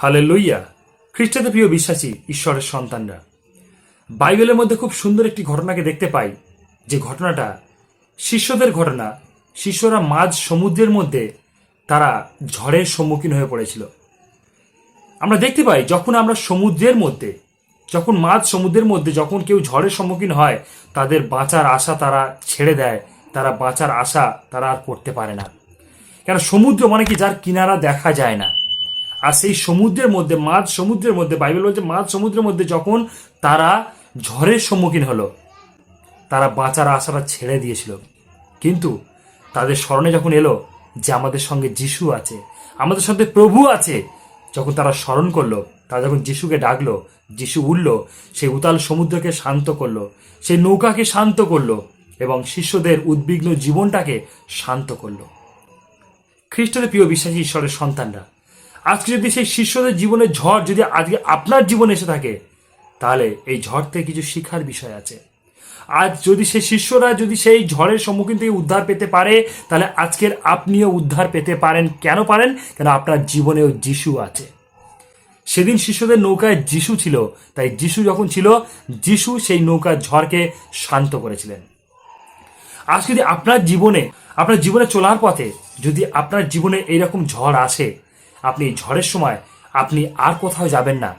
Hallelujah. খ্রিস্টদের প্রিয় বিশ্বাসী ঈশ্বরের সন্তানরা, বাইবেলের মধ্যে খুব সুন্দর একটি ঘটনাকে দেখতে পাই, যে ঘটনাটা শিষ্যদের ঘটনা। শিষ্যরা মাঝ সমুদ্রের মধ্যে তারা ঝড়ের সম্মুখীন হয়ে পড়েছিল। আমরা দেখতে পাই যখন আমরা সমুদ্রের মধ্যে, যখন মাঝ সমুদ্রের মধ্যে যখন কেউ ঝড়ের সম্মুখীন হয়, তাদের বাঁচার আশা তারা ছেড়ে দেয়, তারা বাঁচার আশা তারা আর করতে পারে না। কেন? সমুদ্র মানে কি যার কিনারা দেখা যায় না। আর সেই সমুদ্রের মধ্যে, মাঝ সমুদ্রের মধ্যে, বাইবেল বলছে মাঝ সমুদ্রের মধ্যে যখন তারা ঝড়ের সম্মুখীন হলো, তারা বাঁচার আশাটা ছেড়ে দিয়েছিল। কিন্তু তাদের স্মরণে যখন এলো যে আমাদের সঙ্গে যিশু আছে, আমাদের সঙ্গে প্রভু আছে, যখন তারা স্মরণ করলো, তারা যখন যিশুকে ডাকলো, যিশু উঠল, সেই উতাল সমুদ্রকে শান্ত করলো, সেই নৌকাকে শান্ত করলো এবং শিষ্যদের উদ্বিগ্ন জীবনটাকে শান্ত করলো। খ্রিস্টদের প্রিয় বিশ্বাসী ঈশ্বরের সন্তানরা, আজকে যদি সেই শিষ্যদের জীবনের ঝড় যদি আজকে আপনার জীবনে এসে থাকে, তাহলে এই ঝড় থেকে কিছু শিক্ষার বিষয় আছে। আজ যদি সেই শিষ্যরা যদি সেই ঝড়ের সম্মুখীন থেকে উদ্ধার পেতে পারে, তাহলে আজকের আপনিও উদ্ধার পেতে পারেন। কেন পারেন? কেন আপনার জীবনেও যিশু আছে। সেদিন শিষ্যদের নৌকায় যিশু ছিল, তাই যিশু যখন ছিল, যিশু সেই নৌকার ঝড়কে শান্ত করেছিলেন। আজ যদি আপনার জীবনে চলার পথে যদি আপনার জীবনে এইরকম ঝড় আসে, আপনি এই ঝড়ের সময় আপনি আর কোথাও যাবেন না,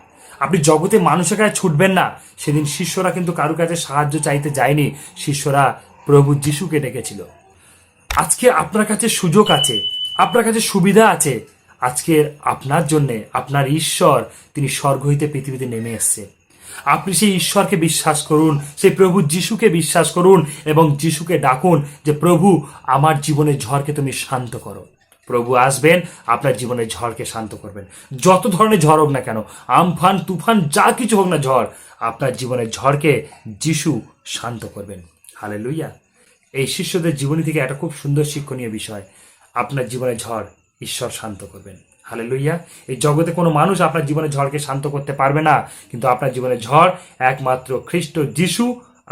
আপনি জগতে মানুষের কাছে ছুটবেন না। সেদিন শিষ্যরা কিন্তু কারো কাছে সাহায্য চাইতে যায়নি, শিষ্যরা প্রভু যিশুকে ডেকেছিল। আজকে আপনার কাছে সুযোগ আছে, আপনার কাছে সুবিধা আছে। আজকের আপনার জন্যে আপনার ঈশ্বর, তিনি স্বর্গ হইতে পৃথিবীতে নেমে এসছে। আপনি সেই ঈশ্বরকে বিশ্বাস করুন, সেই প্রভু যিশুকে বিশ্বাস করুন এবং যিশুকে ডাকুন যে প্রভু, আমার জীবনের ঝড়কে তুমি শান্ত করো। প্রভু আসবেন, আপনার জীবনের ঝড়কে শান্ত করবেন। যত ধরনের ঝড় হোক না কেন, আমফান তুফান যা কিছু হোক না ঝড়, আপনার জীবনের ঝড়কে যিশু শান্ত করবেন। হালেলুইয়া। এই শিষ্যদের জীবনী থেকে একটা খুব সুন্দর শিক্ষণীয় বিষয়, আপনার জীবনের ঝড় ঈশ্বর শান্ত করবেন। হালেলুইয়া। এই জগতে কোনো মানুষ আপনার জীবনের ঝড়কে শান্ত করতে পারবে না, কিন্তু আপনার জীবনের ঝড় একমাত্র খ্রিস্ট যিশু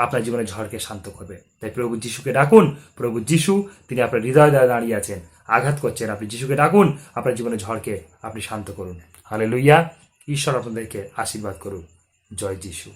আপনার জীবনের ঝড়কে শান্ত করবে। তাই প্রভু যিশুকে ডাকুন। প্রভু যিশু, তিনি আপনার হৃদয় দ্বারা দাঁড়িয়ে আছেন, আঘাত করছেন। আপনি যিশুকে ডাকুন, আপনার জীবনের ঝড়কে আপনি শান্ত করুন। হালেলুইয়া। ঈশ্বর আপনাদেরকে আশীর্বাদ করুন। জয় যিশু।